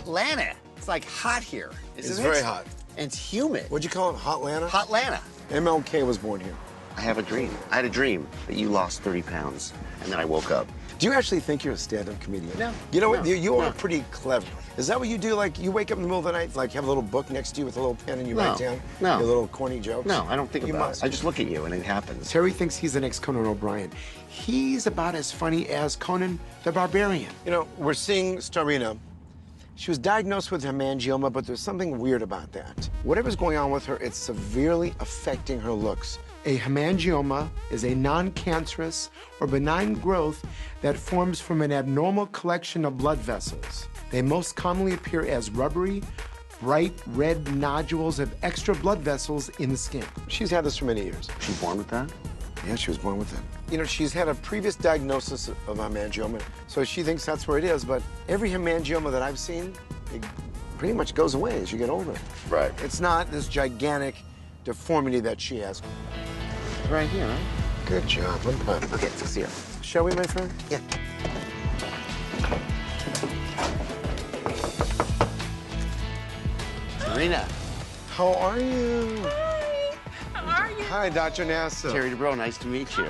Atlanta. It's like hot here, isn't it? It's very hot. And it's humid. What'd you call it, Hotlanta? Hotlanta. MLK was born here. I have a dream. I had a dream that you lost 30 pounds, and then I woke up. Do you actually think you're a stand-up comedian? No. You know what? No. You are pretty clever. Is that what you do? Like, you wake up in the middle of the night, like, have a little book next to you with a little pen and you write down your little corny jokes? No, I don't think you about must. it. I just look at you, and it happens. Terry thinks he's the next Conan O'Brien. He's about as funny as Conan the Barbarian. You know, we're seeing Starrina. She was diagnosed with hemangioma, but there's something weird about that. Whatever's going on with her, it's severely affecting her looks. A hemangioma is a non-cancerous or benign growth that forms from an abnormal collection of blood vessels. They most commonly appear as rubbery, bright red nodules of extra blood vessels in the skin. She's had this for many years. She's born with that? Yeah, she was born with it. You know, she's had a previous diagnosis of hemangioma, so she thinks that's where it is, but every hemangioma that I've seen, it pretty much goes away as you get older. Right. It's not this gigantic deformity that she has. Right here, right? Good job. I'm proud. Okay, let's see her. Shall we, my friend? Yeah. Starrina. How are you? Hi. How are you? Hi, Dr. Nassif. Terry Dubrow, nice to meet you.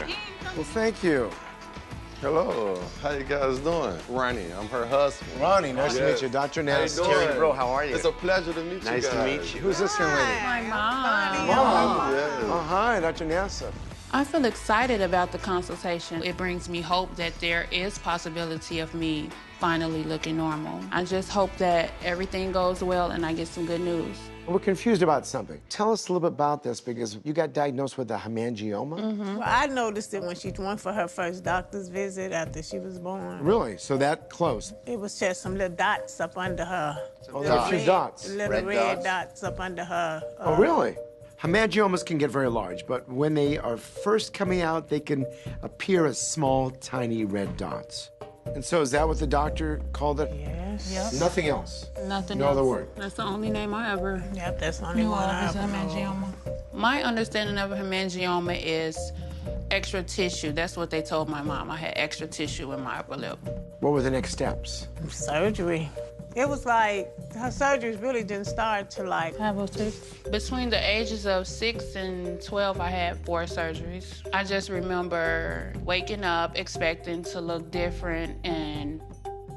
Well, thank you. Hello, how you guys doing? Ronnie, I'm her husband. Ronnie, nice to Yes. meet you. Dr. How you Nassif. doing? Terry Dubrow, how are you? It's a pleasure to meet you Nice guys. to meet you. Who's this young lady? My mom. Mom. Yes. Oh, hi, Dr. Nassif. I feel excited about the consultation. It brings me hope that there is possibility of me finally looking normal. I just hope that everything goes well and I get some good news. We're confused about something. Tell us a little bit about this because you got diagnosed with a hemangioma. Well, I noticed it when she went for her first doctor's visit after she was born. Really? So that close? It was just some little dots up under her. Oh, there are a few dots. Little red dots up under her. Oh, really? Hemangiomas can get very large, but when they are first coming out, they can appear as small, tiny red dots. And so is that what the doctor called it? Yes. Yep. Nothing else? Nothing No else. other word? That's the only name I ever Yep, that's the only knew one of I is ever know. hemangioma. My understanding of a hemangioma is extra tissue. That's what they told my mom. I had extra tissue in my upper lip. What were the next steps? Surgery. It was like, her surgeries really didn't start till like... Between the ages of 6 and 12, I had 4 surgeries. I just remember waking up expecting to look different, and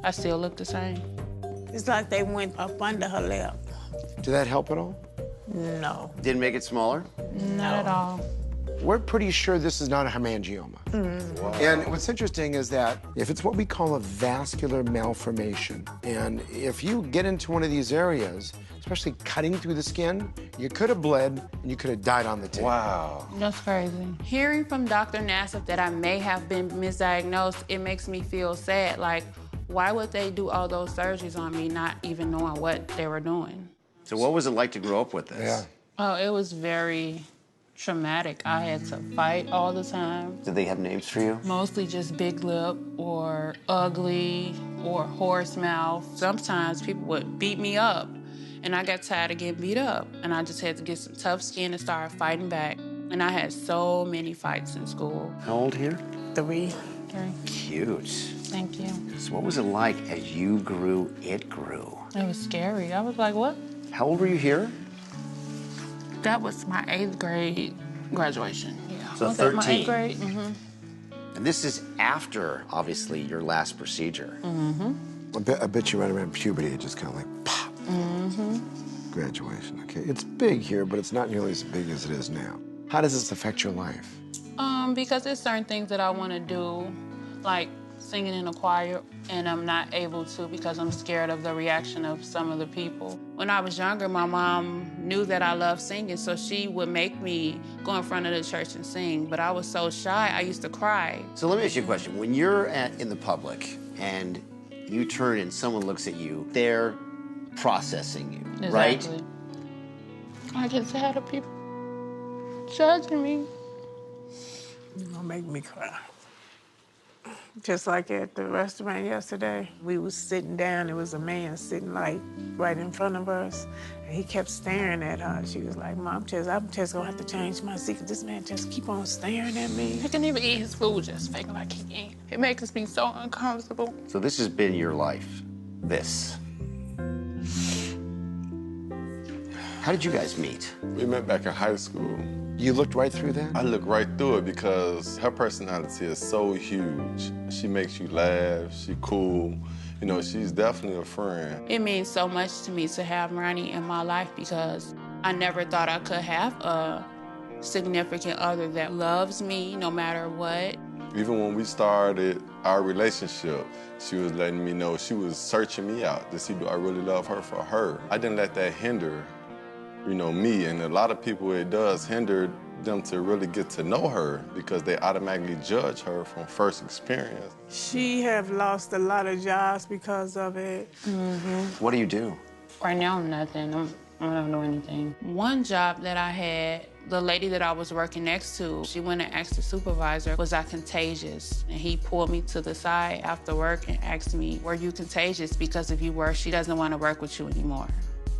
I still look the same. It's like they went up under her lip. Did that help at all? No. Didn't make it smaller? Not at all. We're pretty sure this is not a hemangioma. Wow. And what's interesting is that if it's what we call a vascular malformation, and if you get into one of these areas, especially cutting through the skin, you could have bled and you could have died on the table. Wow. That's crazy. Hearing from Dr. Nassif that I may have been misdiagnosed, it makes me feel sad. Like, why would they do all those surgeries on me not even knowing what they were doing? So what was it like to grow up with this? Yeah. Oh, it was very traumatic. I had to fight all the time. Did they have names for you? Mostly just big lip or ugly or horse mouth. Sometimes people would beat me up and I got tired of getting beat up and I just had to get some tough skin and start fighting back. And I had so many fights in school. How old here? 3. Okay. Cute. Thank you. So what was it like as you grew, it grew? It was scary. I was like, what? How old were you here? That was my 8th grade graduation. Yeah. So was that my 13. 8th grade? Mm-hmm. And this is after, obviously, your last procedure. Mm-hmm. I bet you right around puberty, it just kind of like pop. Mm-hmm. Graduation, okay. It's big here, but it's not nearly as big as it is now. How does this affect your life? Because there's certain things that I want to do, like singing in a choir, and I'm not able to because I'm scared of the reaction of some of the people. When I was younger, my mom knew that I loved singing, so she would make me go in front of the church and sing, but I was so shy, I used to cry. So let me ask you a question. When you're in the public and you turn and someone looks at you, they're processing you, right? Exactly. I get tired of people judging me. You're gonna make me cry. Just like at the restaurant yesterday, we was sitting down, there was a man sitting like right in front of us, and he kept staring at her. She was like, Mom, I'm just gonna have to change my seat, 'cause this man just keep on staring at me. He couldn't even eat his food, just faking like he ate. It makes me so uncomfortable. So this has been your life, this. How did you guys meet? We met back in high school. You looked right through that? I looked right through it because her personality is so huge. She makes you laugh, she cool. You know, she's definitely a friend. It means so much to me to have Ronnie in my life because I never thought I could have a significant other that loves me no matter what. Even when we started our relationship, she was letting me know, she was searching me out to see do I really love her for her. I didn't let that hinder, you know, me. And a lot of people, it does hinder them to really get to know her because they automatically judge her from first experience. She have lost a lot of jobs because of it. What do you do? Right now, nothing. I don't do anything. One job that I had, the lady that I was working next to, she went and asked the supervisor, was I contagious? And he pulled me to the side after work and asked me, were you contagious? Because if you were, she doesn't want to work with you anymore.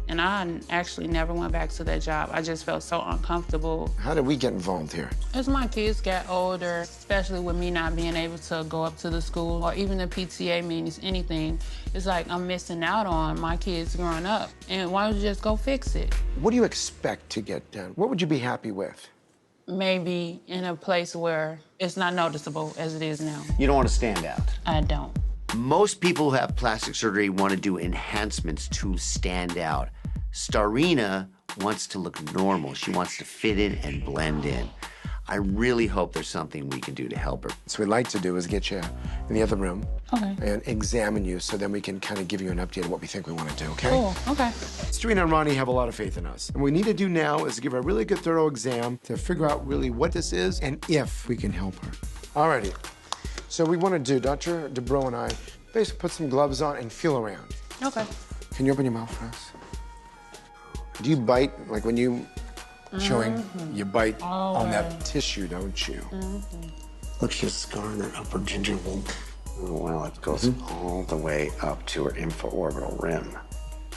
And I actually never went back to that job. I just felt so uncomfortable. How did we get involved here? As my kids got older, especially with me not being able to go up to the school or even the PTA meetings, anything, it's like I'm missing out on my kids growing up. And why don't you just go fix it? What do you expect to get done? What would you be happy with? Maybe in a place where it's not noticeable as it is now. You don't want to stand out. I don't. Most people who have plastic surgery want to do enhancements to stand out. Starrina wants to look normal. She wants to fit in and blend in. I really hope there's something we can do to help her. So what we'd like to do is get you in the other room Okay. and examine you so then we can kind of give you an update of what we think we want to do, okay? Cool, okay. Starrina and Ronnie have a lot of faith in us. And what we need to do now is give her a really good thorough exam to figure out really what this is and if we can help her. Alrighty. So we want to do, Dr. Dubrow and I, basically put some gloves on and feel around. Okay. Can you open your mouth for us? Do you bite, like when you chewing, you bite on that tissue, don't you? Look, she has a scar on her upper gingival. Oh, well, it goes all the way up to her infraorbital rim.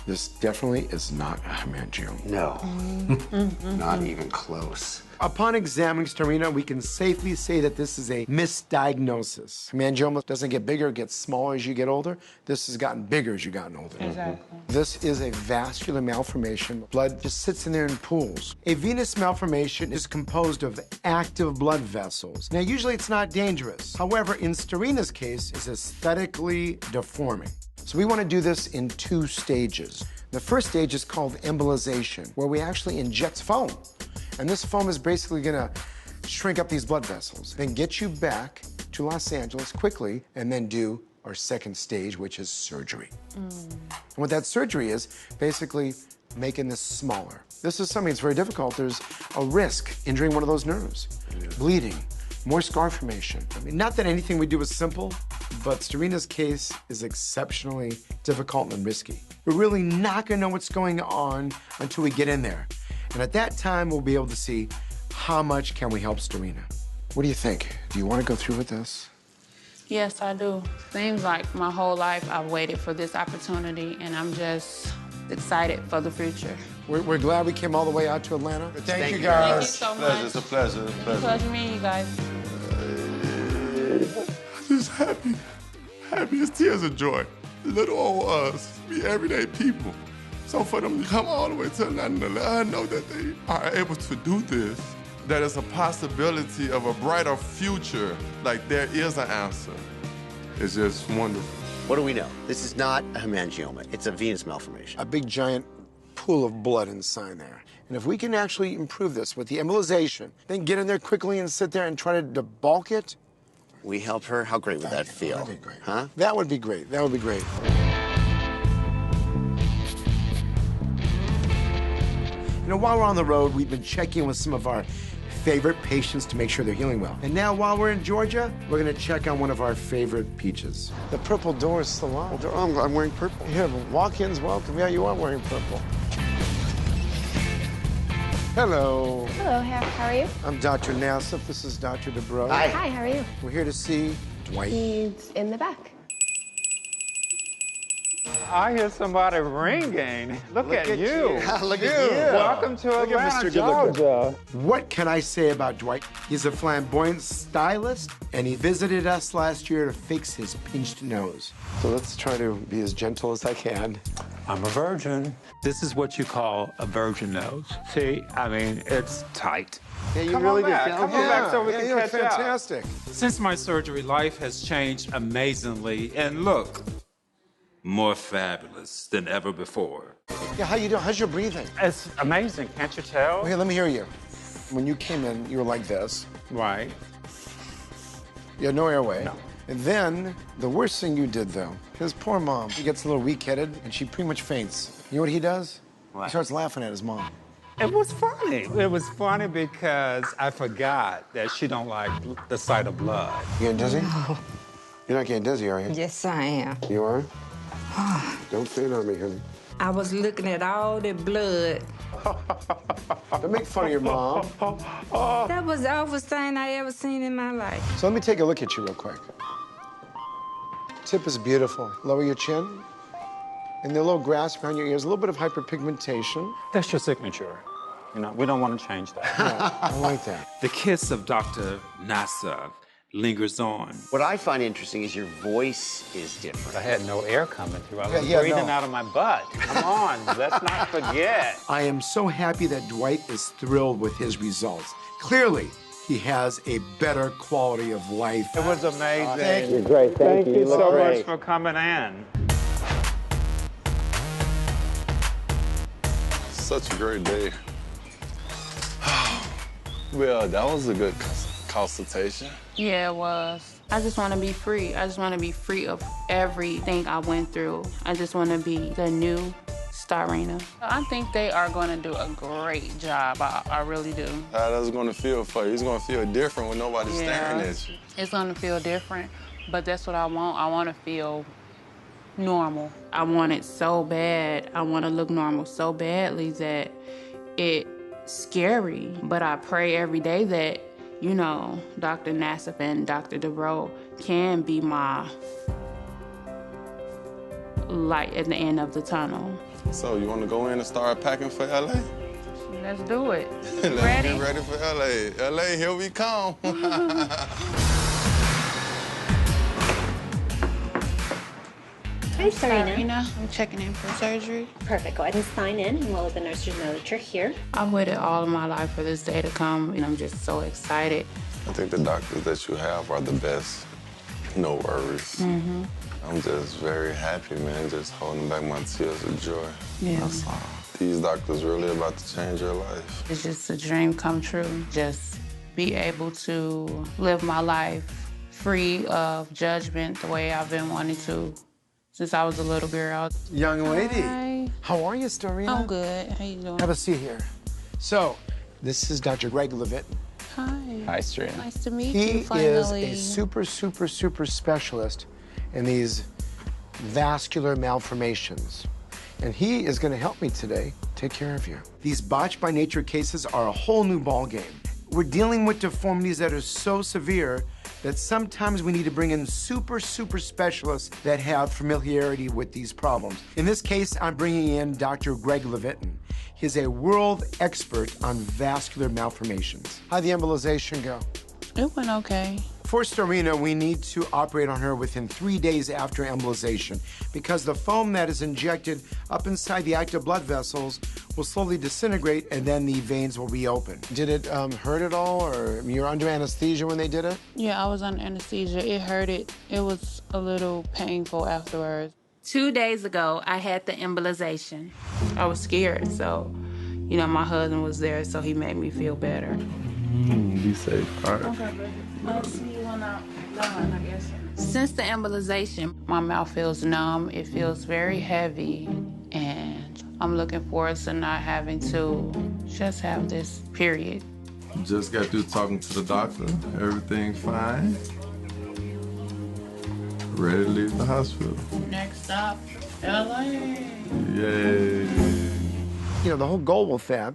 This definitely is not a hemangioma. No, not even close. Upon examining Starrina, we can safely say that this is a misdiagnosis. Hemangioma doesn't get bigger, it gets smaller as you get older. This has gotten bigger as you've gotten older. Exactly. This is a vascular malformation. Blood just sits in there in pools. A venous malformation is composed of active blood vessels. Now, usually it's not dangerous. However, in Starrina's case, it's aesthetically deforming. So we want to do this in 2 stages. The first stage is called embolization, where we actually inject foam. And this foam is basically gonna shrink up these blood vessels, then get you back to Los Angeles quickly, and then do our second stage, which is surgery. And what that surgery is, basically making this smaller. This is something that's very difficult. There's a risk injuring one of those nerves, bleeding, more scar formation. I mean, not that anything we do is simple, but Starrina's case is exceptionally difficult and risky. We're really not gonna know what's going on until we get in there. And at that time, we'll be able to see how much can we help Starrina. What do you think? Do you want to go through with this? Yes, I do. Seems like my whole life I've waited for this opportunity, and I'm just excited for the future. We're glad we came all the way out to Atlanta. Thank you Thank guys. you so Pleasure, much. it's a pleasure. Pleasure meeting you guys. Just happy as tears of joy. Little old us, we everyday people. So for them to come all the way to Atlanta and let her know that they are able to do this, that it's a possibility of a brighter future, like there is an answer, it's just wonderful. What do we know? This is not a hemangioma. It's a venous malformation. A big giant pool of blood inside there. And if we can actually improve this with the embolization, then get in there quickly and sit there and try to debulk it. We help her? How great would that feel? That'd be great. Huh? That would be great. That would be great. You know, while we're on the road, we've been checking with some of our favorite patients to make sure they're healing well. And now, while we're in Georgia, we're gonna check on one of our favorite peaches. The purple door is still on. I'm wearing purple. Here, walk-ins welcome. Yeah, you are wearing purple. Hello. Hello, how are you? I'm Dr. Nassif. This is Dr. Dubrow. Hi. Hi, how are you? We're here to see Dwight. He's in the back. I hear somebody ringing. Look at you. Look at you. Welcome to Look at Atlanta, Mr. Good-Looking. Georgia. What can I say about Dwight? He's a flamboyant stylist, and he visited us last year to fix his pinched nose. So let's try to be as gentle as I can. I'm a virgin. This is what you call a virgin nose. See, I mean, it's tight. Yeah, you Come really on back. did. Come on back so we can you look catch up. fantastic. Since my surgery, life has changed amazingly, and look, more fabulous than ever before. Yeah, how you doing? How's your breathing? It's amazing, can't you tell? Okay, let me hear you. When you came in, you were like this. Right. You had no airway. No. And then, the worst thing you did, though, his poor mom, she gets a little weak-headed, and she pretty much faints. You know what he does? What? He starts laughing at his mom. It was funny. It was funny because I forgot that she don't like the sight of blood. You getting dizzy? No. You're not getting dizzy, are you? Yes, I am. You are? Don't faint on me, honey. I was looking at all the blood. Don't make fun of your mom. That was the awfulest thing I ever seen in my life. So let me take a look at you real quick. Tip is beautiful. Lower your chin. And the little grasp behind your ears, a little bit of hyperpigmentation. That's your signature. You know, we don't want to change that. Yeah, I like that. The kiss of Dr. Nassif lingers on. What I find interesting is your voice is different. I had no air coming through. I was Yeah, breathing no. out of my butt. Come on, let's not forget. I am so happy that Dwight is thrilled with his results. Clearly, he has a better quality of life. It was amazing. Thank you. Great, thank you. Thank you look so great. much for coming in. Such a great day. Well, that was a good consultation. Yeah, it was. I just want to be free. I just want to be free of everything I went through. I just want to be the new Starrina. I think they are going to do a great job. I really do. How that's going to feel for you? It's going to feel different when nobody's staring at you. It's going to feel different, but that's what I want. I want to feel normal. I want it so bad. I want to look normal so badly that it's scary. But I pray every day that, you know, Dr. Nassif and Dr. Dubrow can be my light at the end of the tunnel. So you want to go in and start packing for LA? Let's do it. Let's Ready? get ready for LA. LA, here we come. Hi, Starrina. Starrina, I'm checking in for surgery. Perfect. Go ahead and sign in, and we'll let the nurses know that you're here. I've waited all of my life for this day to come, and I'm just so excited. I think the doctors that you have are the best. No worries. I'm just very happy, man, just holding back my tears of joy. Yeah. That's all. These doctors really about to change your life. It's just a dream come true. Just be able to live my life free of judgment the way I've been wanting to since I was a little girl. Young lady. Hi. How are you, Starrina? I'm good. How you doing? Have a seat here. So, this is Dr. Greg Levitt. Hi. Hi, Starrina. Nice to meet He you, finally. is a super specialist in these vascular malformations. And he is going to help me today take care of you. These Botched by Nature cases are a whole new ballgame. We're dealing with deformities that are so severe that sometimes we need to bring in super specialists that have familiarity with these problems. In this case, I'm bringing in Dr. Greg Levitt. He's a world expert on vascular malformations. How'd the embolization go? It went okay. For Starrina, we need to operate on her within 3 days after embolization because the foam that is injected up inside the active blood vessels will slowly disintegrate and then the veins will reopen. Did it hurt at all, or you were under anesthesia when they did it? Yeah, I was under anesthesia. It hurted. It was a little painful afterwards. 2 days ago, I had the embolization. I was scared, so, you know, my husband was there, so he made me feel better. Be safe, all right? Okay, baby. I'll see you when I'm done, I guess. Since the embolization, my mouth feels numb. It feels very heavy, and I'm looking forward to not having to just have this period. Just got through talking to the doctor. Everything fine. Ready to leave the hospital. Next stop, LA. Yay. You know, the whole goal with that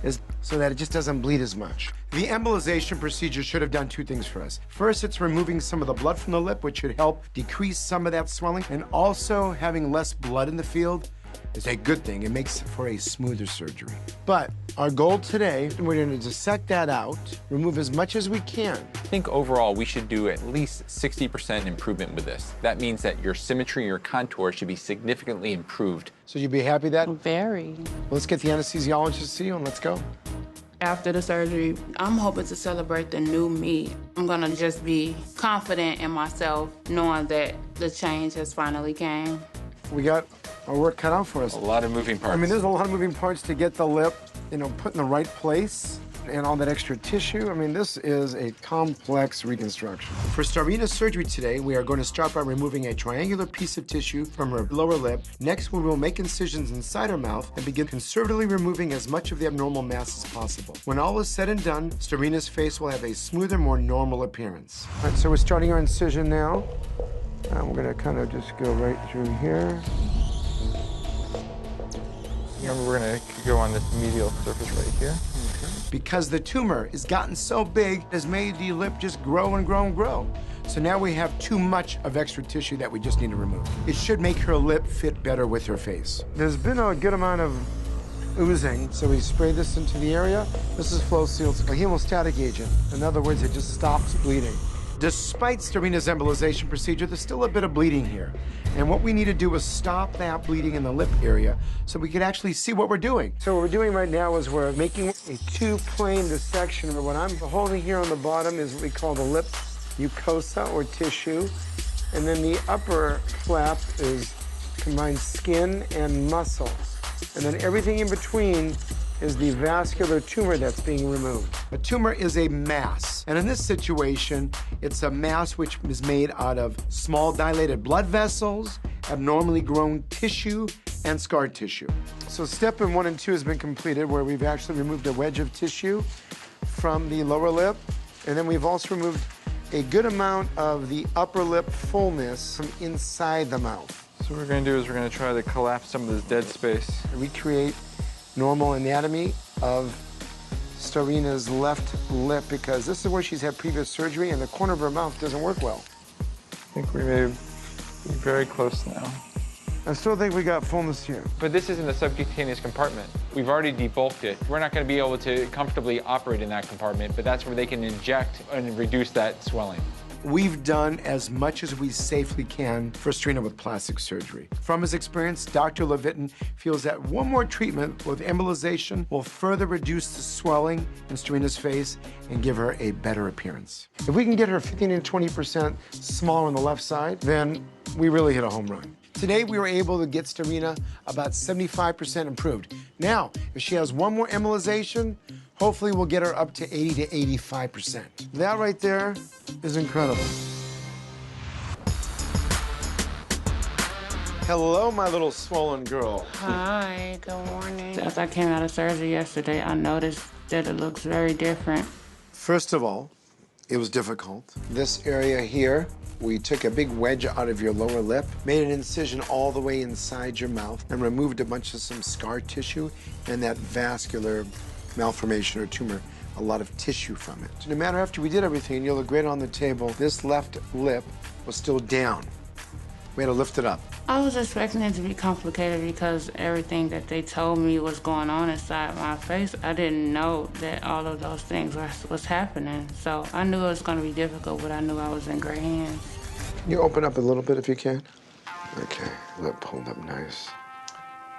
is so that it just doesn't bleed as much. The embolization procedure should have done two things for us. First, it's removing some of the blood from the lip, which should help decrease some of that swelling, and also having less blood in the field is a good thing. It makes for a smoother surgery. But our goal today, we're going to dissect that out, remove as much as we can. I think overall we should do at least 60% improvement with this. That means that your symmetry, your contour should be significantly improved. So you'd be happy with that? Very. Let's get the anesthesiologist to see you and let's go. After the surgery, I'm hoping to celebrate the new me. I'm gonna just be confident in myself, knowing that the change has finally came. We got our work cut out for us. A lot of moving parts. I mean, there's a lot of moving parts to get the lip, put in the right place and all that extra tissue. I mean, this is a complex reconstruction. For Starrina's surgery today, we are going to start by removing a triangular piece of tissue from her lower lip. Next, we will make incisions inside her mouth and begin conservatively removing as much of the abnormal mass as possible. When all is said and done, Starrina's face will have a smoother, more normal appearance. All right, so we're starting our incision now. We're going to kind of just go right through here. Remember, we're going to go on this medial surface right here. Okay. Because the tumor has gotten so big, it has made the lip just grow and grow and grow. So now we have too much of extra tissue that we just need to remove. It should make her lip fit better with her face. There's been a good amount of oozing, so we spray this into the area. This is Flow Seal's a hemostatic agent. In other words, it just stops bleeding. Despite Starrina's embolization procedure, there's still a bit of bleeding here. And what we need to do is stop that bleeding in the lip area so we can actually see what we're doing. So what we're doing right now is we're making a two-plane dissection. And what I'm holding here on the bottom is what we call the lip mucosa or tissue. And then the upper flap is combined skin and muscle. And then everything in between is the vascular tumor that's being removed. A tumor is a mass, and in this situation, it's a mass which is made out of small dilated blood vessels, abnormally grown tissue, and scar tissue. So step 1 and 2 has been completed, where we've actually removed a wedge of tissue from the lower lip, and then we've also removed a good amount of the upper lip fullness from inside the mouth. So what we're going to do is we're going to try to collapse some of this dead space. Recreate normal anatomy of Starrina's left lip, because this is where she's had previous surgery and the corner of her mouth doesn't work well. I think we may be very close now. I still think we got fullness here. But this isn't a subcutaneous compartment. We've already debulked it. We're not going to be able to comfortably operate in that compartment, but that's where they can inject and reduce that swelling. We've done as much as we safely can for Starrina with plastic surgery. From his experience, Dr. Levitin feels that one more treatment with embolization will further reduce the swelling in Starrina's face and give her a better appearance. If we can get her 15 to 20% smaller on the left side, then we really hit a home run. Today, we were able to get Starrina about 75% improved. Now, if she has one more embolization, hopefully we'll get her up to 80 to 85%. That right there is incredible. Hello, my little swollen girl. Hi, good morning. As I came out of surgery yesterday, I noticed that it looks very different. First of all, it was difficult. This area here, we took a big wedge out of your lower lip, made an incision all the way inside your mouth, and removed a bunch of some scar tissue and that vascular malformation or tumor, a lot of tissue from it. No matter after we did everything, you look great on the table, this left lip was still down. We had to lift it up. I was expecting it to be complicated because everything that they told me was going on inside my face, I didn't know that all of those things was happening. So I knew it was going to be difficult, but I knew I was in great hands. Can you open up a little bit if you can? Okay, lip pulled up nice.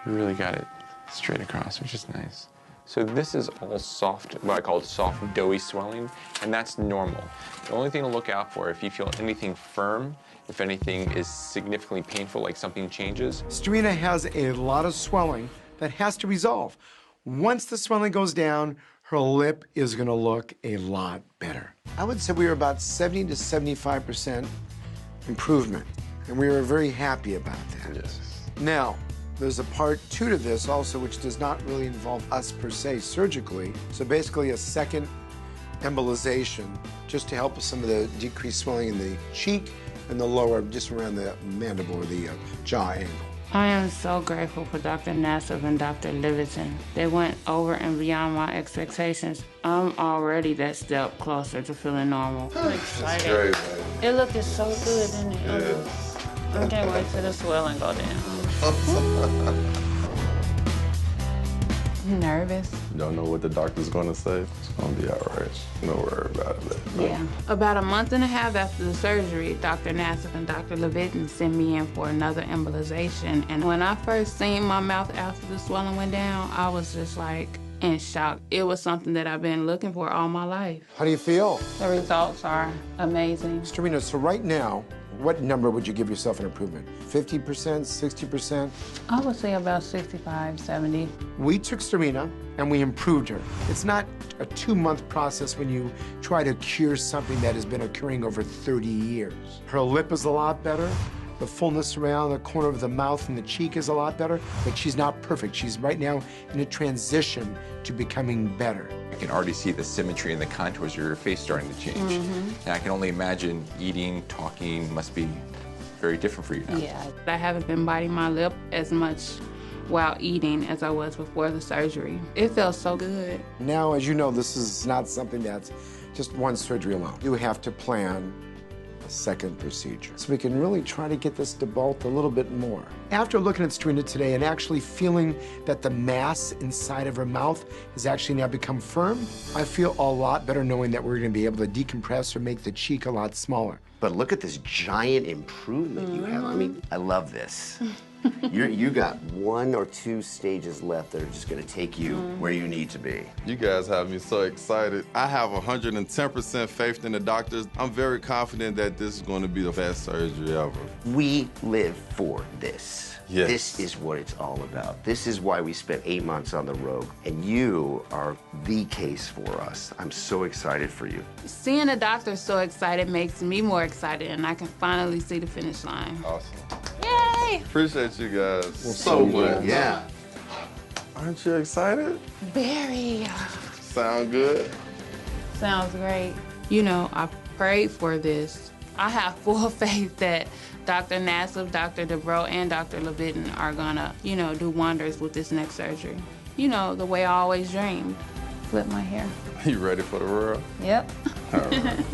We really got it straight across, which is nice. So this is all soft, what I call soft, doughy swelling, and that's normal. The only thing to look out for, if you feel anything firm, if anything is significantly painful, like something changes. Starrina has a lot of swelling that has to resolve. Once the swelling goes down, her lip is gonna look a lot better. I would say we were about 70 to 75% improvement, and we were very happy about that. Yes. Now, there's a part 2 to this also, which does not really involve us per se surgically. So basically a second embolization just to help with some of the decreased swelling in the cheek and the lower, just around the mandible or the jaw angle. I am so grateful for Dr. Nassif and Dr. Livingston. They went over and beyond my expectations. I'm already that step closer to feeling normal. I'm excited. Great, man. It looked so good, didn't it? Yes. I can't wait till the swelling go down. Nervous. Don't know what the doctor's gonna say. It's gonna be all right. No worry about it. Yeah. About a month and a half after the surgery, Dr. Nassif and Dr. Levitin sent me in for another embolization. And when I first seen my mouth after the swelling went down, I was just like in shock. It was something that I've been looking for all my life. How do you feel? The results are amazing. Starrina, so right now, what number would you give yourself an improvement? 50%, 60%? I would say about 65, 70. We took Starrina and we improved her. It's not a 2-month process when you try to cure something that has been occurring over 30 years. Her lip is a lot better. The fullness around the corner of the mouth and the cheek is a lot better, but she's not perfect. She's right now in a transition to becoming better. I can already see the symmetry and the contours of your face starting to change. And I can only imagine eating, talking must be very different for you now. Yeah, I haven't been biting my lip as much while eating as I was before the surgery. It felt so good. Now, as you know, this is not something that's just one surgery alone. You have to plan a second procedure. So we can really try to get this debulked a little bit more. After looking at Starrina today and actually feeling that the mass inside of her mouth has actually now become firm, I feel a lot better knowing that we're gonna be able to decompress or make the cheek a lot smaller. But look at this giant improvement you have. I mean, I love this. You got 1 or 2 stages left that are just gonna take you where you need to be. You guys have me so excited. I have 110% faith in the doctors. I'm very confident that this is gonna be the best surgery ever. We live for this. Yes. This is what it's all about. This is why we spent 8 months on the road, and you are the case for us. I'm so excited for you. Seeing the doctor so excited makes me more excited, and I can finally see the finish line. Awesome. Yay! Appreciate you guys so much. Yeah. Aren't you excited? Very. Sound good? Sounds great. You know, I prayed for this. I have full faith that Dr. Nassif, Dr. Dubrow, and Dr. Levitin are gonna, do wonders with this next surgery. You know, the way I always dreamed. Flip my hair. You ready for the world? Yep. All right.